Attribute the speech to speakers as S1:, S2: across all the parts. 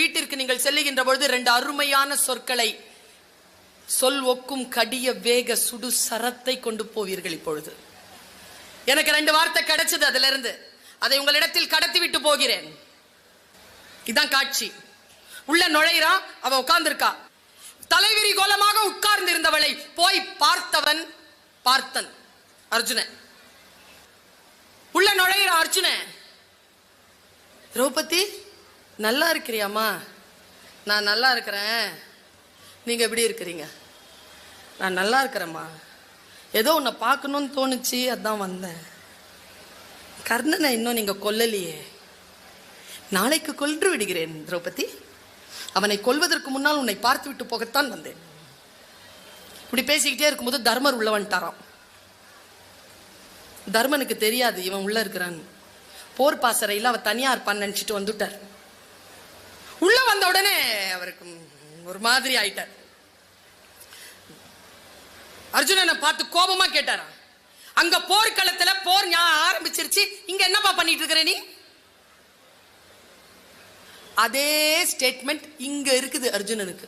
S1: வீட்டிற்கு நீங்கள் செல்லுகின்ற பொழுது 2 அருமையான சொற்களை சொல் ஒக்கும் கடிய வேக சுடு சரத்தை கொண்டு போவீர்கள். இப்பொழுது எனக்கு 2 வார்த்தை கிடைச்சது, அதுல இருந்து அதை உங்களிடத்தில் கடத்தி விட்டு போகிறேன். இதான் காட்சி. உள்ள நுழையிறான், அவ உட்கார்ந்திருக்கா. தலைவிரி கோலமாக உட்கார்ந்து இருந்தவளை போய் பார்த்தவன் பார்த்தன் அர்ஜுனன். உள்ள நுழையிறான் அர்ஜுனன். திரௌபதி நல்லா இருக்கிறியாமா? நான் நல்லா இருக்கிறேன். நீங்க எப்படி இருக்கிறீங்க? நான் நல்லா இருக்கிறேம்மா. ஏதோ உன்னை பார்க்கணும்னு தோணுச்சு, அதான் வந்தேன். கர்ணனை இன்னும் நீங்க கொல்லலையே. நாளைக்கு கொன்று விடுகிறேன் திரௌபதி. அவனை கொல்வதற்கு முன்னால் உன்னை பார்த்து விட்டு போகத்தான் வந்தேன். இப்படி பேசிக்கிட்டே இருக்கும்போது தர்மர் உள்ள வந்துட்டாராம். தர்மனுக்கு தெரியாது இவன் உள்ள இருக்கிறான். போர் பாசறையில் அவ தனியா இருப்பான்னு நினைச்சிட்டு வந்துட்டார். உள்ள வந்த உடனே அவருக்கு ஒரு மாதிரி ஆயிட்டார். அர்ஜுனனை பார்த்து கோபமா கேட்டாரா, அங்க போர்க்களத்துல போர் ஆரம்பிச்சிருச்சு, இங்க என்னப்பா பண்ணிட்டு இருக்கிற நீ? அதே ஸ்டேட்மெண்ட் இங்க இருக்குது அர்ஜுனனுக்கு.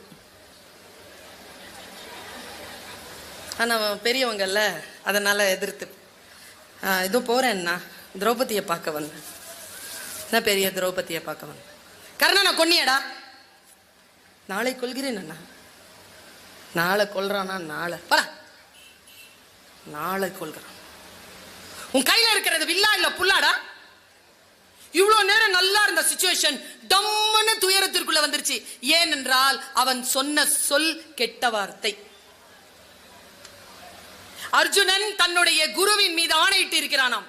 S1: ஆனா பெரியவங்கல்ல, அதனால எதிர்த்து இதோ போறேன்னா திரௌபதியை பார்க்க வந்தேன். என்ன பெரிய திரௌபதியை பார்க்க வந்தேன். கர்ணனை கொன்னியடா? நாளை கொல்கிறேன் அண்ணா. நாளை கொல்றானா? நாளை கொல்கிறான். உன் கையில இருக்கிறது வில்லா இல்ல புல்லாடா? இவ்வளவு நேரம் நல்லா இருந்த சிச்சுவேஷன் டம்மன துயரத்திற்குள்ள வந்துருச்சு. ஏனென்றால் அவன் சொன்ன சொல் கெட்ட வார்த்தை. அர்ஜுனன் தன்னுடைய குருவின் மீது ஆணையிட்டு இருக்கிறானாம்,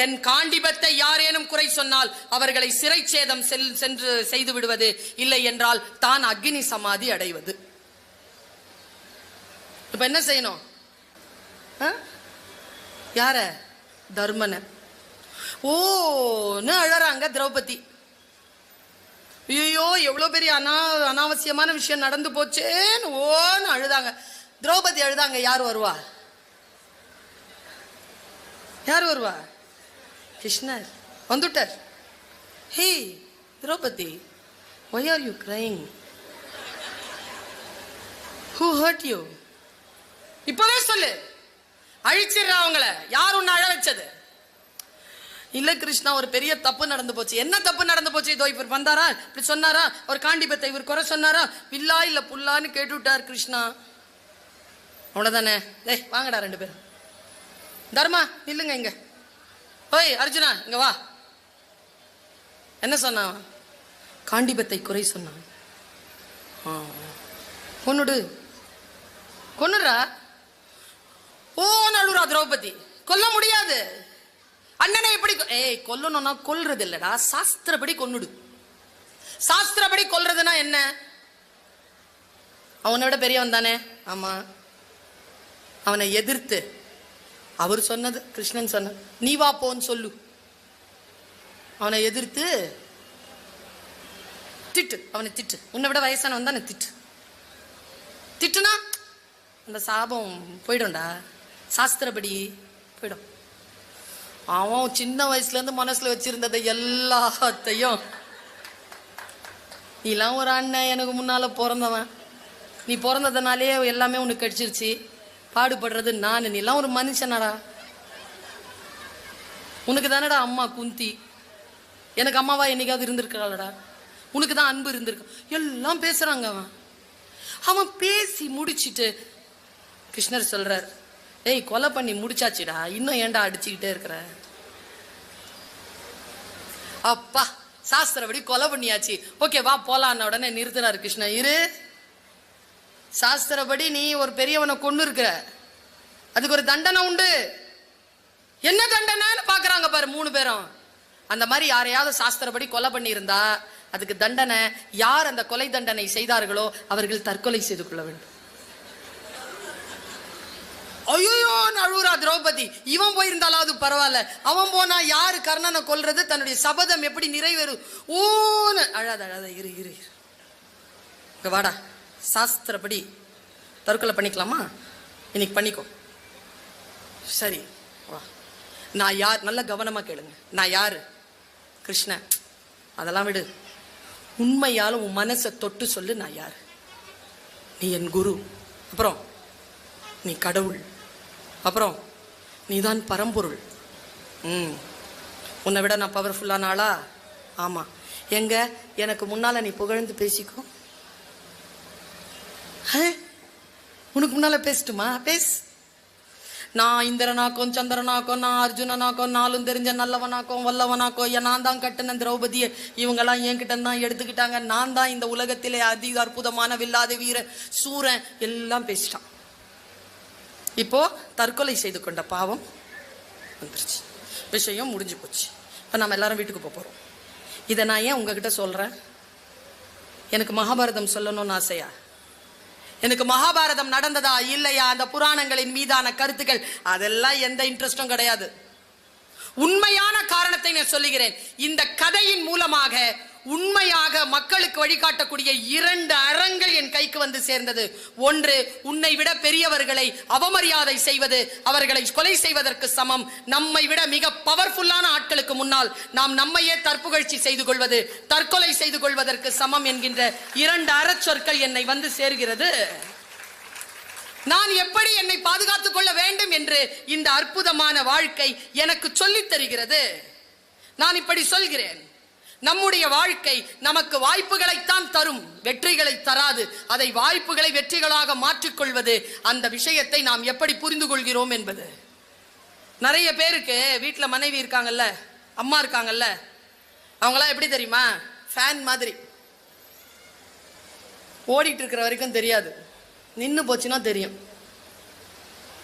S1: என் காண்டிபத்தை யாரேனும் குறை சொன்னால் அவர்களை சிறைச்சேதம் சென்று செய்து விடுவது, இல்லை என்றால் தான் அக்னி சமாதி அடைவது. இப்ப என்ன செய்யணும்? யார? தர்மன. ஓன்னு அழறாங்க திரௌபதி. ஐயோ எவ்வளவு பெரிய அனாவசியமான விஷயம் நடந்து போச்சேன்னு ஓன்னு அழுதாங்க. திரௌபதி அழுதாங்க. யார் வருவா? யார் வருவா? கிருஷ்ணர் வந்துட்டார். ஹே Draupadi, why are you crying? Who hurt you? இப்பவே சொல்லு, அழிச்சிடுற அவங்கள. யார் உன்னை அழ வச்சது? இல்ல கிருஷ்ணா, ஒரு பெரிய தப்பு நடந்து போச்சு. என்ன தப்பு நடந்து போச்சு? இதோ இவர் வந்தாரா, இப்படி சொன்னாரா, ஒரு காண்டிபத்தை இவர் குறை சொன்னாரா, வில்லா இல்ல புல்லான்னு கேட்டு விட்டார் கிருஷ்ணா. அவ்வளவுதானே? டேய் வாங்கடா 2 பேரும். தர்மா இல்லைங்க இங்க. ஓய் அர்ஜுனா இங்க வா. என்ன சொன்னான்? காண்டிபத்தை குறை சொன்னான். கொன்னுடு, கொன்னுடா. ஓ நழுரா திரௌபதி. கொல்ல முடியாது. அண்ணனை எப்படி கொல்லணும்னா கொல்றது இல்லடா, சாஸ்திரப்படி கொன்னுடு. சாஸ்திரப்படி கொல்றதுன்னா என்ன? அவனை விட பெரியவன் தானே? ஆமா. அவனை எதிர்த்து அவர் சொன்னது, கிருஷ்ணன் சொன்னது, நீ வா போன்னு சொல்லு. அவனை எதிர்த்து திட்டு, அவனை திட்டு. உன்னை விட வயசானவன் தானே, திட்டு. திட்டுனா அந்த சாபம் போயிடும்டா, சாஸ்திரப்படி போயிடும். அவன் சின்ன வயசுல இருந்து மனசுல வச்சிருந்ததை எல்லாத்தையும், நீலாம் ஒரு அண்ணன், எனக்கு முன்னால பிறந்தவன், நீ பிறந்ததுனாலே எல்லாமே உனக்கு கிடைச்சிருச்சு, பாடுபடுறது நான், நீலாம் ஒரு மனுஷனடா. உனக்கு தானடா அம்மா குந்தி, எனக்கு அம்மாவா என்னைக்காவது இருந்திருக்கிறாளடா? உனக்கு தான் அன்பு இருந்திருக்கு. எல்லாம் பேசுறாங்க. அவன் பேசி முடிச்சுட்டு கிருஷ்ணர் சொல்றார், ஏய் கொலை பண்ணி முடிச்சாச்சுடா, இன்னும் ஏன்டா அடிச்சுக்கிட்டே இருக்கிற? அப்பா சாஸ்திரப்படி கொலை பண்ணியாச்சு, ஓகே வா போலான்னு உடனே நிறுத்துறாரு கிருஷ்ணன். இரு, சாஸ்திரப்படி நீ ஒரு பெரியவனை கொண்டு இருக்கிற, அதுக்கு ஒரு தண்டனை உண்டு. என்ன தண்டனைன்னு பாக்குறாங்க பாரு 3 பேரும். அந்த மாதிரி யாரையாவது சாஸ்திரப்படி கொலை பண்ணி இருந்தா அதுக்கு தண்டனை, யார் அந்த கொலை தண்டனை செய்தார்களோ அவர்கள் தற்கொலை செய்து கொள்ள வேண்டும். ஐயோ அழுறா திரௌபதி. இவன் போயிருந்தாலாவது பரவாயில்ல, அவன் போனா யாரு கர்ணனை கொல்றது, தன்னுடைய சபதம் எப்படி நிறைவேறும்? ஓன்னு அழாத அழாத. இரு இரு இரு, வாடா, சாஸ்திரப்படி தற்கொலை பண்ணிக்கலாமா? இன்னைக்கு பண்ணிக்கோ. சரி வா. நான் யார்? நல்ல கவனமா கேளுங்க. நான் யாரு? கிருஷ்ணன். அதெல்லாம் விடு. உண்மையால உன் மனசை தொட்டு சொல்லு, நான் யார்? நீ என் குரு, அப்புறம் நீ கடவுள், அப்புறம் நீதான் பரம்பொருள். உன்னை விட நான் பவர்ஃபுல்லான ஆளா? ஆமா. எங்க எனக்கு முன்னால நீ புகழ்ந்து பேசிக்கோ. உனக்கு முன்னால பேசட்டுமா? பேசு. நான் இந்திரனாக்கும் சந்திரனாக்கும் நான் அர்ஜுனனாக்கும் நாளும் தெரிஞ்ச நல்லவனாக்கும் வல்லவனாக்கும் நான் தான் கட்டின திரௌபதியை இவங்கெல்லாம் என்கிட்ட தான் எடுத்துக்கிட்டாங்க. நான் தான் இந்த உலகத்திலே அதிக அற்புதமான வில்லாத வீர சூரன் எல்லாம் பேசிட்டான். இப்போ தற்கொலை செய்து கொண்ட பாவம் வந்துருச்சு, விஷயம் முடிஞ்சு போச்சு. இப்போ நம்ம எல்லாரும் வீட்டுக்கு போகிறோம். இதை நான் ஏன் உங்ககிட்ட சொல்றேன்? எனக்கு மகாபாரதம் சொல்லணும்னு ஆசையா? எனக்கு மகாபாரதம் நடந்ததா இல்லையா, அந்த புராணங்களின் மீதான கருத்துக்கள் அதெல்லாம் எந்த இன்ட்ரெஸ்டும் கிடையாது. உண்மையான காரணத்தை நான் சொல்லுகிறேன். இந்த கதையின் மூலமாக உண்மையாக மக்களுக்கு வழிகாட்டக்கூடிய 2 அறங்கள் என் கைக்கு வந்து சேர்ந்தது. ஒன்று, உன்னை விட பெரியவர்களை அவமரியாதை செய்வது அவர்களை கொலை செய்வதற்கு சமம். நம்மை விட மிக பவர்ஃபுல்லான ஆட்களுக்கு முன்னால் நாம் நம்மையே தற்புகழ்ச்சி செய்து கொள்வது தற்கொலை செய்து கொள்வதற்கு சமம் என்கின்ற 2 அறச்சொற்கள் என்னை வந்து சேர்கிறது. நான் எப்படி என்னை பாதுகாத்துக் கொள்ள வேண்டும் என்று இந்த அற்புதமான வாழ்க்கை எனக்கு சொல்லித் தருகிறது. நான் இப்படி சொல்கிறேன், நம்முடைய வாழ்க்கை நமக்கு வாய்ப்புகளைத்தான் தரும், வெற்றிகளை தராது. அதை வாய்ப்புகளை வெற்றிகளாக மாற்றிக்கொள்வது, அந்த விஷயத்தை நாம் எப்படி புரிந்து கொள்கிறோம் என்பது. நிறைய பேருக்கு வீட்டில் மனைவி இருக்காங்கல்ல, அம்மா இருக்காங்கல்ல, அவங்களாம் எப்படி தெரியுமா? ஃபேன் மாதிரி ஓடிட்டு இருக்கிற வரைக்கும் தெரியாது, நின்று போச்சுன்னா தெரியும்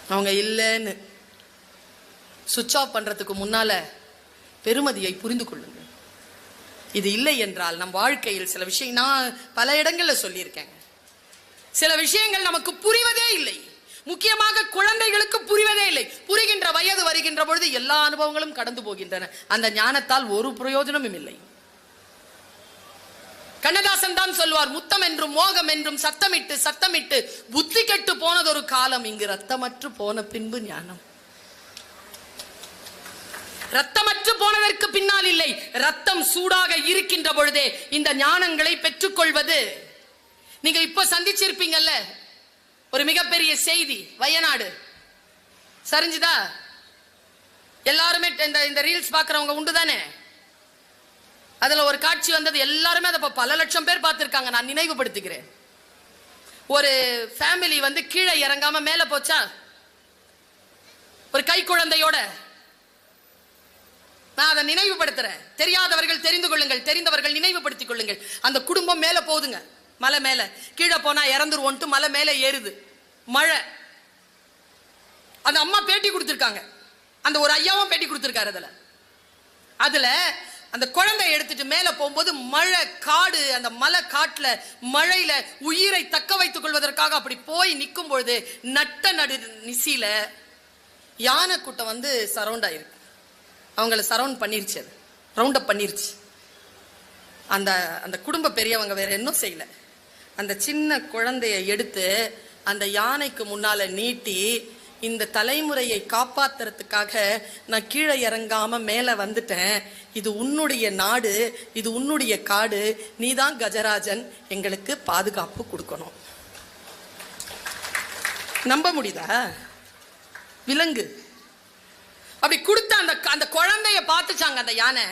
S1: அவங்க இல்லைன்னு. சுவிட்ச் ஆஃப் பண்றதுக்கு முன்னால பெருமதியை புரிந்து கொள்ளுங்க. இது இல்லை என்றால் நம் வாழ்க்கையில் சில விஷயம், நான் பல இடங்கள்ல சொல்லியிருக்கேன், சில விஷயங்கள் நமக்கு புரிவதே இல்லை. முக்கியமாக குழந்தைகளுக்கு புரிவதே இல்லை. புரிகின்ற வயது வருகின்ற பொழுது எல்லா அனுபவங்களும் கடந்து போகின்றன. அந்த ஞானத்தால் ஒரு பிரயோஜனமும் இல்லை. கண்ணதாசன் தான் சொல்வார், முத்தம் என்றும் மோகம் என்றும் சத்தமிட்டு சத்தமிட்டு புத்தி கெட்டு போனதொரு காலம், இங்கு ரத்தமற்று போன பின்பு ஞானம். ரத்தமற்று போனதற்கு பின்னால் இல்லை, ரத்தம் சூடாக இருக்கின்ற பொழுதே இந்த ஞானங்களை பெற்றுக்கொள்வது. நீங்க இப்ப சந்திச்சிருப்பீங்கல்ல ஒரு மிகப்பெரிய செய்தி, வயநாடு சரிஞ்சுதா? எல்லாருமே இந்த ரீல்ஸ் பாக்குறவங்க உண்டு தானே? அதுல ஒரு காட்சி வந்தது, எல்லாருமே அதை பல லட்சம் பேர் பார்த்திருக்காங்க. நான் நினைவுபடுத்துகிறேன். ஒரு ஃபேமிலி வந்து கீழே இறங்காம மேல போச்சா, ஒரு கை குழந்தையோட. நான் அதை நினைவுபடுத்துறேன். தெரியாதவர்கள் தெரிந்து கொள்ளுங்கள், தெரிந்தவர்கள் நினைவுபடுத்திக் கொள்ளுங்கள். அந்த குடும்பம் மேல போகுதுங்க, மலை மேல. கீழே போனா இறந்துருவோன்ட்டு மலை மேல ஏறுது, மழை. அந்த அம்மா பேட்டி கொடுத்திருக்காங்க, அந்த ஒரு ஐயாவும் பேட்டி கொடுத்திருக்காரு. அதுல அந்த குழந்தை எடுத்துட்டு மேல போகும்போது மழை காடு, அந்த மலை காட்டுல மழையில உயிரை தக்க வைத்துக் கொள்வதற்காக அப்படி போய் நிற்கும் பொழுது நட்ட நடு நிசில யானை கூட்டம் வந்து சரௌண்ட் ஆயிருக்கு. அவங்கள சரௌண்ட் பண்ணிருச்சு, அது ரவுண்ட் அப் பண்ணிருச்சு. அந்த அந்த குடும்ப பெரியவங்க வேற என்ன செய்யல, அந்த சின்ன குழந்தைய எடுத்து அந்த யானைக்கு முன்னால நீட்டி, இந்த தலைமுறையை காப்பாத்துறதுக்காக நான் கீழே இறங்காம மேல வந்துட்டேன், இது உன்னுடைய நாடு, இது உன்னுடைய காடு, நீதான் கஜராஜன், எங்களுக்கு பாதுகாப்பு கொடுக்கணும். நம்ப முடியுதா? விலங்கு அப்படி கொடுத்த அந்த குழந்தைய பார்த்துச்சாங்க அந்த யானை.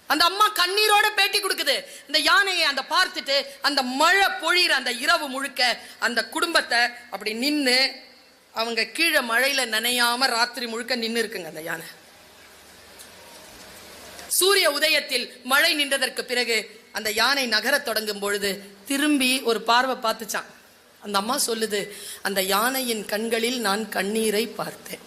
S1: அந்த அம்மா கண்ணீரோட பேட்டி கொடுக்குது. இந்த யானையை அந்த பார்த்துட்டு அந்த மழை பொழியிற அந்த இரவு முழுக்க அந்த குடும்பத்தை அப்படி நின்று, அவங்க கீழே மழையில நனையாம ராத்திரி முழுக்க நின்று இருக்குங்க அந்த யானை. சூரிய உதயத்தில் மழை நின்றதற்கு பிறகு அந்த யானை நகர தொடங்கும் பொழுது திரும்பி ஒரு பார்வை பார்த்துச்சான். அந்த அம்மா சொல்லுது, அந்த யானையின் கண்களில் நான் கண்ணீரை பார்த்தேன்.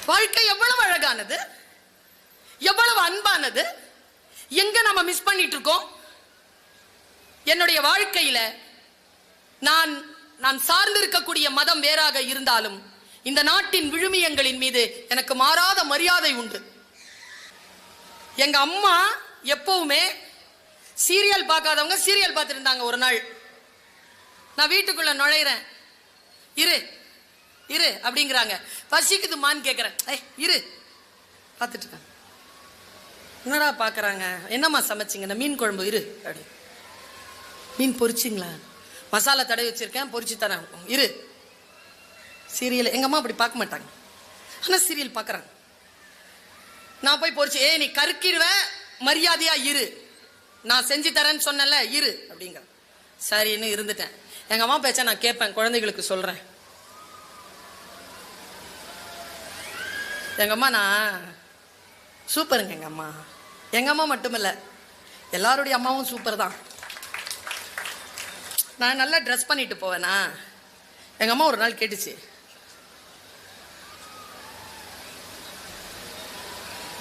S1: வாழ்க்கை எவ்வளவு அழகானது, எவ்வளவு அன்பானது. எங்க நம்ம மிஸ் பண்ணிட்டு இருக்கோம்? என்னுடைய வாழ்க்கையில நான் சார்ந்திருக்கக்கூடிய மதம் வேறாக இருந்தாலும் இந்த நாட்டின் விழுமியங்களின் மீது எனக்கு மாறாத மரியாதை உண்டு. எங்க அம்மா எப்பவுமே சீரியல் பார்க்காதவங்க சீரியல் பார்த்துருந்தாங்க. ஒரு நாள் நான் வீட்டுக்குள்ள நுழைறேன், இரு இரு அப்படிங்கிறாங்க. பசிக்குதுமான்னு கேட்கிறேன், இரு பார்த்துட்டு இருக்காங்க. என்னடா பார்க்குறாங்க, என்னம்மா சமைச்சிங்க? மீன் குழம்பு இரு அப்படி. மீன் பொரிச்சிங்களா? மசாலா தடவி வச்சிருக்கேன், பொரிச்சு தரேன் இரு. சீரியல் எங்கள் அம்மா அப்படி பார்க்க மாட்டாங்க, ஆனால் சீரியல் பார்க்குறாங்க. நான் போய் பொரிச்சு, நீ கருக்கிடுவ, மரியாதையா இரு, நான் செஞ்சு தரேன்னு சொன்னல இரு அப்படிங்கிற. சரின்னு இருந்துட்டேன். எங்கள் அம்மா பேச்சா நான் கேட்பேன், குழந்தைகளுக்கு சொல்கிறேன். எங்கள் அம்மா நான் சூப்பருங்க. எங்கள் அம்மா மட்டும் இல்லை, எல்லாருடைய அம்மாவும் சூப்பர் தான். நான் நல்லா ட்ரெஸ் பண்ணிட்டு போவேனா. எங்கள் அம்மா ஒரு நாள் கேட்டுச்சு,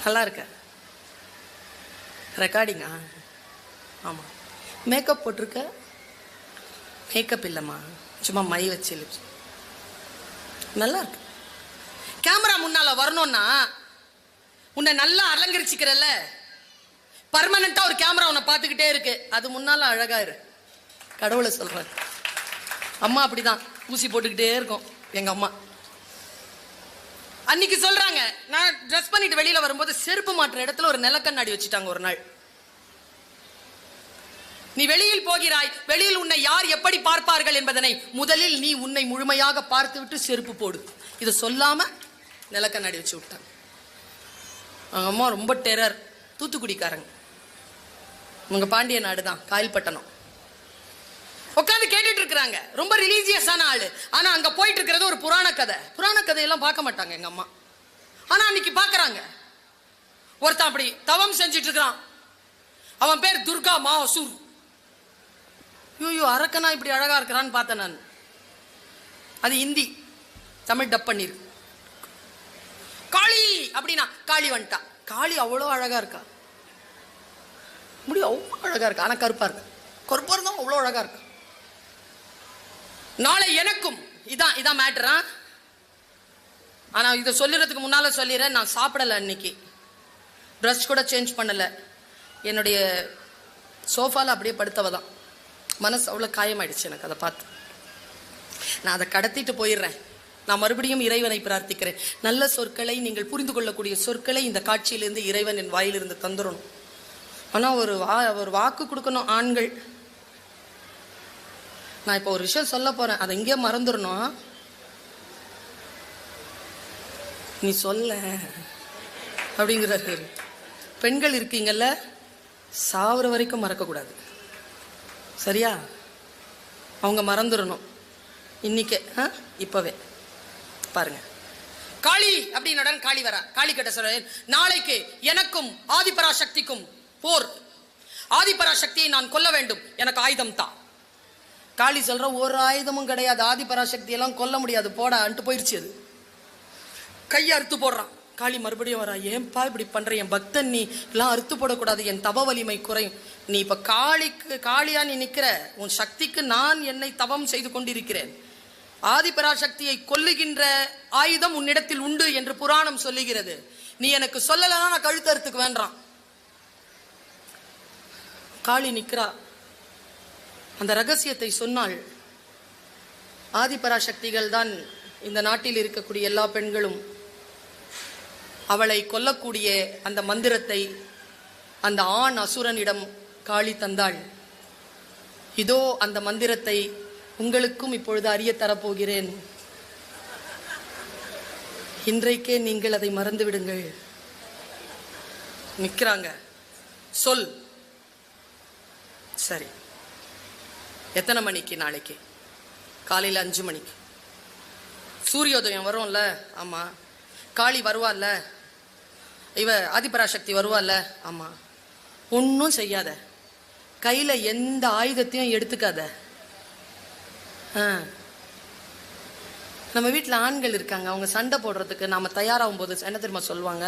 S1: நல்லா இருக்க, ரெக்கார்டிங்கா? ஆமாம். மேக்கப் போட்டிருக்க? மேக்கப் இல்லைம்மா, சும்மா மை வச்சு. நல்லா இருக்கு. கேமரா முன்னால வரணும்னா உன்னை நல்லா அலங்கரிச்சுக்கிறல்ல, பர்மனண்டா ஒரு கேமரா உன்னை பார்த்துக்கிட்டே இருக்கு, அது முன்னால அழகா இரு. கடவுளை சொல்றேன். அம்மா அப்படிதான் ஊசி போட்டுக்கிட்டே இருக்கும் எங்க அம்மா. அன்னைக்கு சொல்றாங்க, நான் ட்ரெஸ் பண்ணிட்டு வெளியில வரும்போது செருப்பு மாற்ற இடத்துல ஒரு நிலக்கண்ணாடி வச்சுட்டாங்க ஒரு நாள். நீ வெளியில் போகிறாய், வெளியில் உன்னை யார் எப்படி பார்ப்பார்கள் என்பதனை முதலில் நீ உன்னை முழுமையாக பார்த்து விட்டு செருப்பு போடு. இதை சொல்லாம நிலக்கண்ணாடி வச்சு விட்டாங்க. அவங்க அம்மா ரொம்ப டெரர், தூத்துக்குடிக்காரங்க, உங்க பாண்டிய நாடு தான், காயல்பட்டணம். உட்காந்து கேட்டுட்டு இருக்கிறாங்க, ரொம்ப ரிலீஜியஸான ஆளு. ஆனா அங்க போயிட்டு இருக்கிறது ஒரு புராண கதை. புராண கதையெல்லாம் பார்க்க மாட்டாங்க எங்க அம்மா, ஆனா அன்னைக்கு பாக்குறாங்க. ஒருத்தன் அப்படி தவம் செஞ்சிட்டு இருக்கிறான், அவன் பேர் துர்கா மாசூர். ஐயோ, அரக்கனா இப்படி அழகா இருக்கிறான்னு பார்த்தேன் நான். அது ஹிந்தி, தமிழ் டப் பண்ணிருக்கு. காளி அப்படின்னா காளி வந்துட்டா. காளி அவ்வளோ அழகா இருக்கா, முடியும் அவ்வளோ அழகா இருக்கா, ஆனா கருப்பா இருக்கு. கருப்பா இருந்தாலும் அவ்வளோ அழகா இருக்கா. நாளை எனக்கும் இதான் மேட்டரா. ஆனா இதை சொல்லுறதுக்கு முன்னால சொல்லிடுறேன், நான் சாப்பிடல அன்னைக்கு, ட்ரெஸ் கூட சேஞ்ச் பண்ணல, என்னுடைய சோஃபால அப்படியே படுத்தவ தான். மனசு அவ்வளோ காயமாயிடுச்சு எனக்கு அதை பார்த்து. நான் அதை கடத்திட்டு போயிடுறேன். நான் மறுபடியும் இறைவனை பிரார்த்திக்கிறேன், நல்ல சொற்களை, நீங்கள் புரிந்து கொள்ளக்கூடிய சொற்களை இந்த காட்சியிலிருந்து இறைவன் என் வாயிலிருந்து தந்துடணும். ஆனால் ஒரு வாக்கு கொடுக்கணும் ஆண்கள். நான் இப்போ ஒரு விஷயம் சொல்ல போறேன், அதை இங்கே மறந்துடணும். நீ சொல்ல அப்படிங்கிறாரு. பெண்கள் இருக்கீங்கல்ல, சாவுற வரைக்கும் மறக்கக்கூடாது, சரியா? அவங்க மறந்துடணும் இன்னைக்கே, இப்பவே பாருங்க. காளி அப்படின்னு காளி வரா. காளி கிட்ட சொல்ற, நாளைக்கு எனக்கும் ஆதிபராசக்திக்கும் போர், ஆதிபராசக்தியை நான் கொல்ல வேண்டும், எனக்கு ஆயுதம் தான். காளி சொல்ற, ஒரு ஆயுதமும் கிடையாது, ஆதிபராசக்தி எல்லாம் கொல்ல முடியாது, போடா அன்ட்டு போயிடுச்சு. அது கையை அறுத்து போடுறான். காளி மறுபடியும் வரா, ஏன்பா இப்படி பண்ற, என் பக்தன், நீ எல்லாம் அறுத்து போடக்கூடாது, என் தவ வலிமை குறையும். நீ இப்ப காளியா நீ நிக்கிற, உன் சக்திக்கு நான் என்னை தவம் செய்து கொண்டிருக்கிறேன். ஆதிபராசக்தியை கொல்லுகின்ற ஆயுதம் உன்னிடத்தில் உண்டு என்று புராணம் சொல்லுகிறது. நீ எனக்கு சொல்லலைன்னா நான் கழுத்தறுத்துக்கு வேண்டாம். காளி நிக்கிறா. அந்த ரகசியத்தை சொன்னால், ஆதிபராசக்திகள் தான் இந்த நாட்டில் இருக்கக்கூடிய எல்லா பெண்களும் அவளை கொல்லக்கூடிய அந்த மந்திரத்தை அந்த ஆண் அசுரனிடம் காளி தந்தாள். இதோ அந்த மந்திரத்தை உங்களுக்கும் இப்பொழுது அறிய தரப்போகிறேன். இன்றைக்கே நீங்கள் அதை மறந்து விடுங்கள். நிற்கிறாங்க, சொல். சரி, எத்தனை மணிக்கு? நாளைக்கு காலையில் 5 மணிக்கு சூரியோதயம் வரும்ல? ஆமா. காளி வருவாள்ல, இவ ஆதிபராசக்தி வருவாள்ல? ஆமா. ஒன்றும் செய்யாத, கையில எந்த ஆயுதத்தையும் எடுத்துக்காத. நம்ம வீட்டில் ஆண்கள் இருக்காங்க, அவங்க சண்டை போடுறதுக்கு நாம தயாராகும் போது என்ன தெரியுமா சொல்லுவாங்க?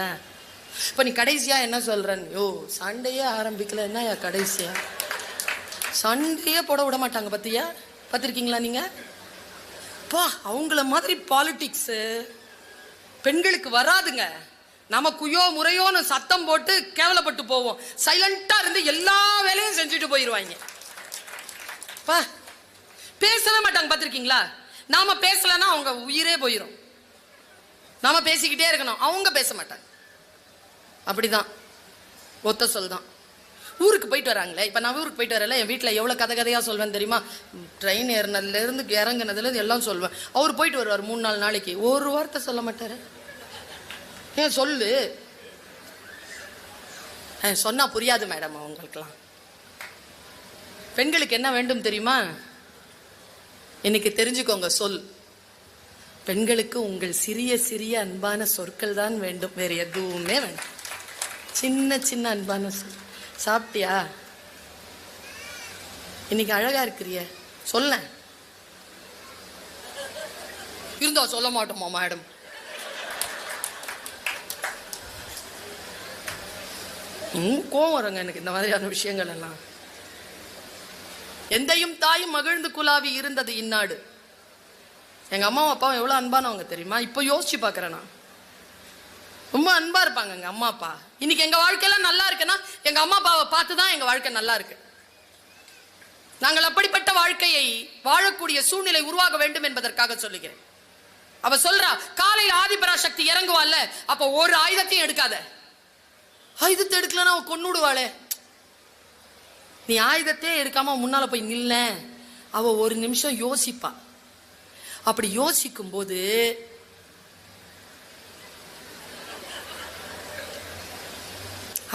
S1: இப்போ நீ கடைசியா என்ன சொல்றன்னு, யோ சண்டையே ஆரம்பிக்கல, என்ன கடைசியா? சண்டையே போட விட மாட்டாங்க, பத்தியா? பார்த்துருக்கீங்களா நீங்க? பா, அவங்கள மாதிரி பாலிடிக்ஸ் பெண்களுக்கு வராதுங்க. நம்ம குயோ முறையோன்னு சத்தம் போட்டு கேவலப்பட்டு போவோம், சைலண்டா இருந்து எல்லா வேலையும் செஞ்சுட்டு போயிடுவாங்க. பா, பேசவே மாட்டாங்க, பார்த்துருக்கீங்களா? நாம பேசலன்னா அவங்க உயிரே போயிடும். நாம பேசிக்கிட்டே இருக்கணும், அவங்க பேச மாட்டாங்க. அப்படிதான் ஒத்த சொல் தான். ஊருக்கு போயிட்டு வராங்களே, இப்போ நான் ஊருக்கு போயிட்டு வரல, என் வீட்டில் எவ்வளோ கதையாக சொல்வேன் தெரியுமா? ட்ரெயின் ஏறினதுலேருந்து இறங்குனதுலேருந்து எல்லாம் சொல்வேன். அவர் போயிட்டு வருவார் 3-4 நாளைக்கு, ஒரு வார்த்தை சொல்ல மாட்டார். ஏன் சொல்லு, சொன்னால் புரியாது மேடம் அவங்களுக்கெல்லாம். பெண்களுக்கு என்ன வேண்டும் தெரியுமா? இன்னைக்கு தெரிஞ்சுக்கோங்க, சொல். பெண்களுக்கு உங்கள் சிறிய சிறிய அன்பான சொற்கள் தான் வேண்டும், வேறு எதுவுமே வேண்டாம். சின்ன சின்ன அன்பான சொல். சாப்பிட்டியா, இன்னைக்கு அழகா இருக்கிறிய, சொல்ல. இருந்தா சொல்ல மாட்டோமா மேடம்? கோவம் வருங்க எனக்கு இந்த மாதிரியான விஷயங்கள் எல்லாம். எந்தையும் தாயும் மகிழ்ந்து குலாவி இருந்தது இந்நாடு. எங்க அம்மாவும் அப்பாவும் எவ்வளவு அன்பானவங்க தெரியுமா? இப்போ யோசிச்சு பாக்குறேன், நான் ரொம்ப அன்பா இருப்பாங்க எங்க அம்மா அப்பா. இன்னைக்கு எங்க வாழ்க்கையெல்லாம் நல்லா இருக்குன்னா எங்க அம்மா அப்பாவை பார்த்துதான் எங்க வாழ்க்கை நல்லா இருக்கு. நாங்கள் அப்படிப்பட்ட வாழ்க்கையை வாழக்கூடிய சூழ்நிலை உருவாக வேண்டும் என்பதற்காக சொல்லுகிறேன். அவ சொல்றா, காலையில் ஆதிபராசக்தி இறங்குவாள்ல, அப்ப ஒரு ஆயுதத்தையும் எடுக்காத. ஆயுதத்தை எடுக்கலன்னா அவ கொன்னுடுவாளே. நீ ஆயுதத்தையே எடுக்காம முன்னால போய் நில்ல, அவ ஒரு நிமிஷம் யோசிப்பா. அப்படி யோசிக்கும் போது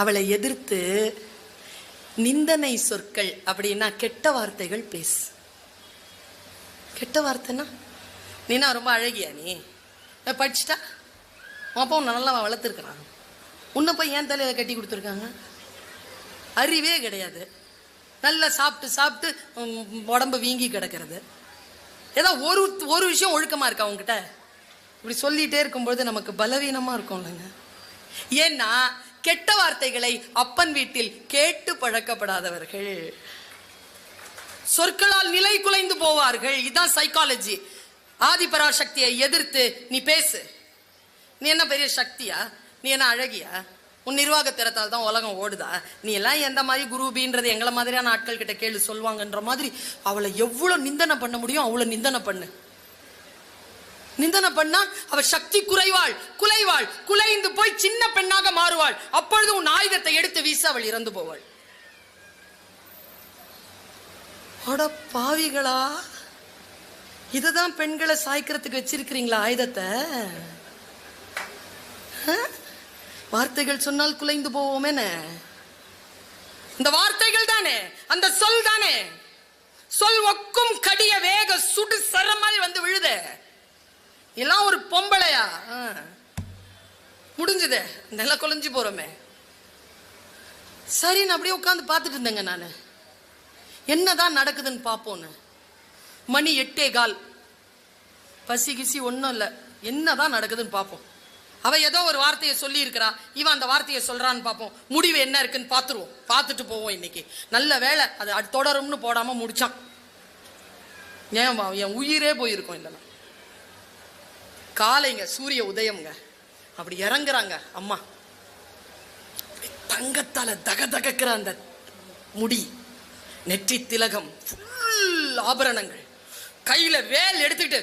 S1: அவளை எதிர்த்து நிந்தனை சொற்கள், அப்படின்னா கெட்ட வார்த்தைகள் பேசு. கெட்ட வார்த்தைன்னா, நீனா ரொம்ப அழகியா, நீ படிச்சுட்டா, அப்பா உன்னை நல்லா வளர்த்துருக்கிறான், உன்னை போய் ஏன் தலையில கட்டி கொடுத்துருக்காங்க, அறிவே கிடையாது, நல்லா சாப்பிட்டு சாப்பிட்டு உடம்பு வீங்கி கிடக்கிறது, ஏதோ ஒரு விஷயம் ஒழுக்கமா இருக்கா உங்ககிட்ட, இப்படி சொல்லிட்டே இருக்கும்பொழுது நமக்கு பலவீனமா இருக்கும் இல்லைங்க. ஏன்னா கெட்ட வார்த்தைகளை அப்பன் வீட்டில் கேட்டு பழக்கப்படாதவர்கள் சொற்களால் நிலை குலைந்து போவார்கள். இதுதான் சைக்காலஜி. ஆதிபராசக்தியை எதிர்த்து நீ பேசு. நீ என்ன பெரிய சக்தியா, நீ என்ன அழகியா, உன் நிர்வாக திறத்தால் தான் உலகம் ஓடுதா, நீ எல்லாம் எந்த மாதிரி குருபின்றது எங்களை மாதிரியான ஆட்கள் கிட்ட கேள்வி சொல்லுவாங்கன்ற மாதிரி அவளை எவ்வளவு நிந்தனை பண்ண முடியும் அவ்வளவு நிந்தனை பண்ணு. நிந்தனை பண்ணா அவ சக்தி குறைவாள், குலைவாள், குலைந்து போய் சின்ன பெண்ணாக மாறுவாள். அப்பொழுது உன் ஆயுதத்தை எடுத்து வீச அவள் இறந்து போவாள். அட பாவிகளா, இதுதான் பெண்களை சாய்க்கிறதுக்கு வச்சிருக்கிறீங்களா ஆயுதத்தை? வார்த்தைகள் சொன்னால் குலைந்து போவோமே. இந்த வார்த்தைகள் தானே, அந்த சொல் தானே. சொல் ஒக்கும் கடிய வேக சுடு சரமாய் வந்து விழுத. எல்லாம் ஒரு பொம்பளையா முடிஞ்சது, நில கொலைஞ்சு போறோமே. சரி, நான் அப்படியே உட்காந்து பார்த்துட்டு இருந்தேங்க. நான் என்னதான் நடக்குதுன்னு பார்ப்போன்னு. மணி 8:15, பசி கிசி ஒன்றும் இல்லை, என்னதான் நடக்குதுன்னு பார்ப்போம். அவ ஏதோ ஒரு வார்த்தையை சொல்லி இருக்கிறா, இவன் அந்த வார்த்தையை சொல்றான்னு பார்ப்போம். முடிவு என்ன இருக்குன்னு பார்த்துருவோம், பார்த்துட்டு போவோம். இன்னைக்கு நல்ல வேலை அது தொடரும்னு போடாம முடிச்சான். ஏன் என் உயிரே போயிருக்கும் இல்லைன்னா. காலைங்க சூரிய உதயம்ங்க, அப்படி இறங்குறாங்க அம்மா. தங்கத்தால தக தகக்கிற அந்த முடி, நெற்றி திலகம், ஃபுல் ஆபரணங்கள், கையில வேல் எடுத்துக்கிட்டு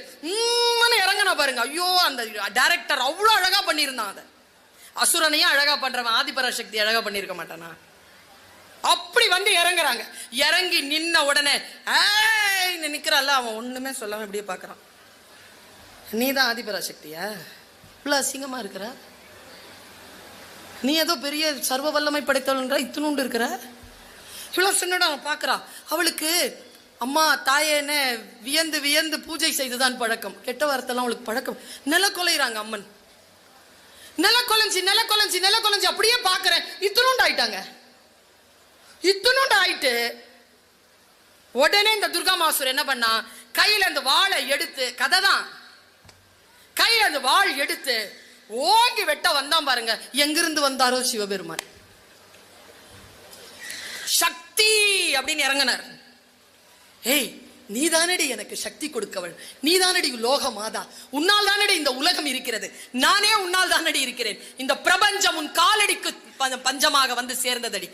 S1: இறங்கினா பாருங்க. ஐயோ, அந்த டைரக்டர் அவ்வளவு அழகா பண்ணியிருந்தான். அதை அசுரனையும் அழகா பண்றவன் ஆதிபராசக்தி அழகா பண்ணிருக்க மாட்டானா? அப்படி வந்து இறங்குறாங்க. இறங்கி நின்ன உடனே நிக்கிறாள். அவன் ஒண்ணுமே சொல்லாம இப்படியே பாக்குறான். நீதான் ஆதிபராசக்தியா? இவ்வளவு அசிங்கமா இருக்கிற நீ, ஏதோ பெரிய சர்வ வல்லமை படைத்தவள்ன்ற இத்தினுண்டு இருக்கிற. இவ்வளவு சொன்னோட அவன் பாக்குறா. அவளுக்கு அம்மா தாயேன்னு வியந்து வியந்து பூஜை செய்துதான் பழக்கம். கெட்ட வார்த்தைலாம் அவளுக்கு பழக்கம். நில கொலைறாங்க அம்மன். நில கொலைஞ்சி நில கொலைஞ்சி நில கொலைஞ்சி அப்படியே பாக்குறேன். இத்தினுண்டு ஆயிட்டாங்க. இத்தினுண்டு ஆயிட்டு உடனே இந்த துர்கா மாசூர் என்ன பண்ணா, கையில அந்த வாளை எடுத்து, கதை தான், கையில அந்த வாள் எடுத்து ஓங்கி வெட்ட வந்தான் பாருங்க. எங்கிருந்து வந்தாரோ சிவபெருமான். சக்தி அப்படின்னு இறங்கினார். ஏய், நீதானடி எனக்கு சக்தி கொடுக்கவள், நீதானடி லோக மாதா, உன்னால் தானடி இந்த உலகம் இருக்கிறது, நானே உன்னால் தானடி இருக்கிறேன், இந்த பிரபஞ்சம் உன் காலடிக்கு பஞ்சமாக வந்து சேர்ந்ததடி,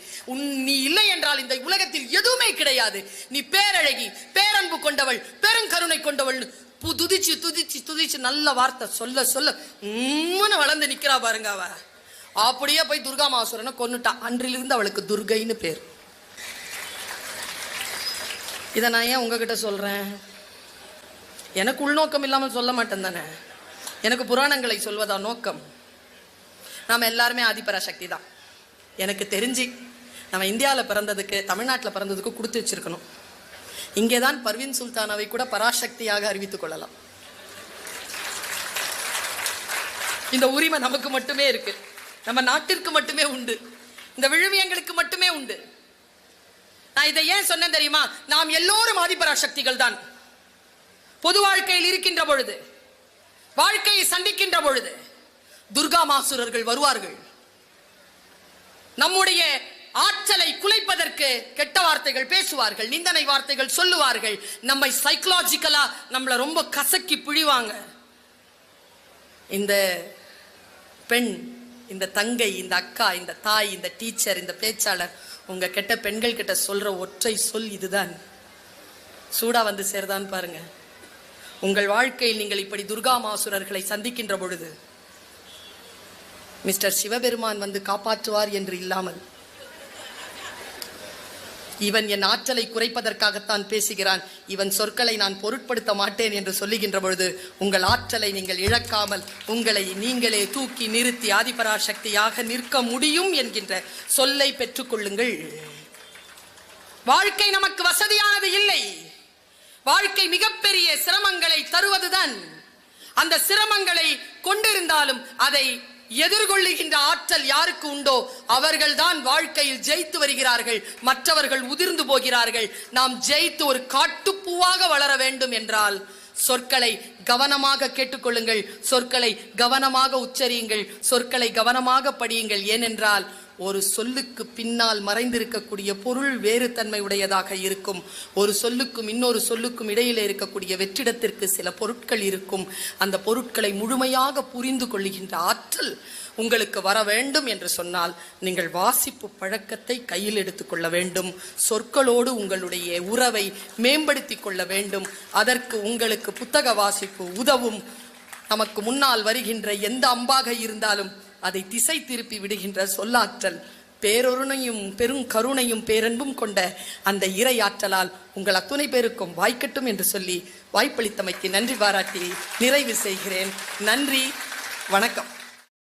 S1: நீ இல்லை என்றால் இந்த உலகத்தில் எதுவுமே கிடையாது, நீ பேரழகி, பேரன்பு கொண்டவள், பெருங்கருணை கொண்டவள். துதிச்சு துதிச்சு துதிச்சு நல்ல வார்த்தை சொல்ல சொல்ல வளர்ந்து நிக்கிறா பாருங்க. அவ அப்படியே போய் துர்கா மாசுரனை கொன்னுட்டா. அன்றிலிருந்து அவளுக்கு துர்கைன்னு பேர். இதை நான் ஏன் உங்ககிட்ட சொல்றேன்? எனக்கு உள்நோக்கம் இல்லாமல் சொல்ல மாட்டேன் தானே. எனக்கு புராணங்களை சொல்வதா நோக்கம். நாம எல்லாருமே ஆதிபராசக்தி தான். எனக்கு தெரிஞ்சு நம்ம இந்தியாவில் பிறந்ததுக்கு, தமிழ்நாட்டில் பிறந்ததுக்கு கொடுத்து வச்சிருக்கணும். இங்கேதான் பர்வீன் சுல்தானாவை கூட பராசக்தியாக அறிவித்துக் கொள்ளலாம். இந்த உரிமை நமக்கு மட்டுமே இருக்கு, நம்ம நாட்டிற்கு மட்டுமே உண்டு, இந்த விழுமியங்களுக்கு மட்டுமே உண்டு. நான் இதை ஏன் சொன்னேன் தெரியுமா? நாம் எல்லோரும் ஆதிபராசக்திகள் தான். பொது வாழ்க்கையில் இருக்கின்ற பொழுது, வாழ்க்கையை சந்திக்கின்ற பொழுது துர்கா மாசுரர்கள் வருவார்கள். நம்முடைய ஆற்றலை குலைப்பதற்கு கெட்ட வார்த்தைகள் பேசுவார்கள், நிந்தனை வார்த்தைகள் சொல்லுவார்கள், நம்மை சைக்கலாஜிக்கலா நம்மள ரொம்ப கசக்கி பிழிவாங்க. இந்த பெண், இந்த தங்கை, இந்த அக்கா, இந்த தாய், இந்த டீச்சர், இந்த பேச்சாளர் உங்க கெட்ட பெண்கள் கிட்ட சொல்ற ஒற்றை சொல் இதுதான். சூடா வந்து சேர்தான் பாருங்க. உங்கள் வாழ்க்கையில் நீங்கள் இப்படி துர்கா மாசுரர்களை சந்திக்கின்ற பொழுது மிஸ்டர் சிவபெருமான் வந்து காப்பாற்றுவார் என்று இல்லாமல், இவன் என் ஆற்றலை குறைப்பதற்காகத்தான் பேசுகிறான், இவன் சொற்களை நான் பொருட்படுத்த மாட்டேன் என்று சொல்லுகின்ற பொழுது உங்கள் ஆற்றலை நீங்கள் இழக்காமல் உங்களை நீங்களே தூக்கி நிறுத்தி ஆதிபராசக்தியாக நிற்க முடியும் என்கின்ற சொல்லை பெற்றுக்கொள்ளுங்கள். வாழ்க்கை நமக்கு வசதியானது இல்லை. வாழ்க்கை மிகப்பெரிய சிரமங்களை தருவதுதான். அந்த சிரமங்களை கொண்டிருந்தாலும் அதை எதிர்கொள்ளுகின்ற ஆற்றல் யாருக்கு உண்டோ அவர்கள் தான் வாழ்க்கையில் ஜெயித்து வருகிறார்கள். மற்றவர்கள் உதிர்ந்து போகிறார்கள். நாம் ஜெயித்து ஒரு காட்டுப்பூவாக வளர வேண்டும் என்றால் சொற்களை கவனமாக கேட்டுக்கொள்ளுங்கள், சொற்களை கவனமாக உச்சரியுங்கள், சொற்களை கவனமாக படியுங்கள். ஏனென்றால் ஒரு சொல்லுக்கு பின்னால் மறைந்திருக்கக்கூடிய பொருள் வேறு தன்மை உடையதாக இருக்கும். ஒரு சொல்லுக்கும் இன்னொரு சொல்லுக்கும் இடையிலே இருக்கக்கூடிய வெற்றிடத்திற்கு சில பொருட்கள் இருக்கும். அந்த பொருட்களை முழுமையாக புரிந்து கொள்ளுகின்ற ஆற்றல் உங்களுக்கு வர வேண்டும் என்று சொன்னால் நீங்கள் வாசிப்பு பழக்கத்தை கையில் எடுத்துக்கொள்ள வேண்டும். சொற்களோடு உங்களுடைய உறவை மேம்படுத்தி கொள்ள வேண்டும். அதற்கு உங்களுக்கு புத்தக வாசிப்பு உதவும். நமக்கு முன்னால் வருகின்ற எந்த அம்பாக இருந்தாலும் அதை திசை திருப்பி விடுகின்ற சொல்லாற்றல், பேரொருணையும் பெரும் கருணையும் பேரன்பும் கொண்ட அந்த இறை ஆற்றலால் உங்கள் அத்துணை பேருக்கும் வாய்க்கட்டும் என்று சொல்லி வாய்ப்பளித்தமைக்கு நன்றி பாராட்டி நிறைவு செய்கிறேன். நன்றி, வணக்கம்.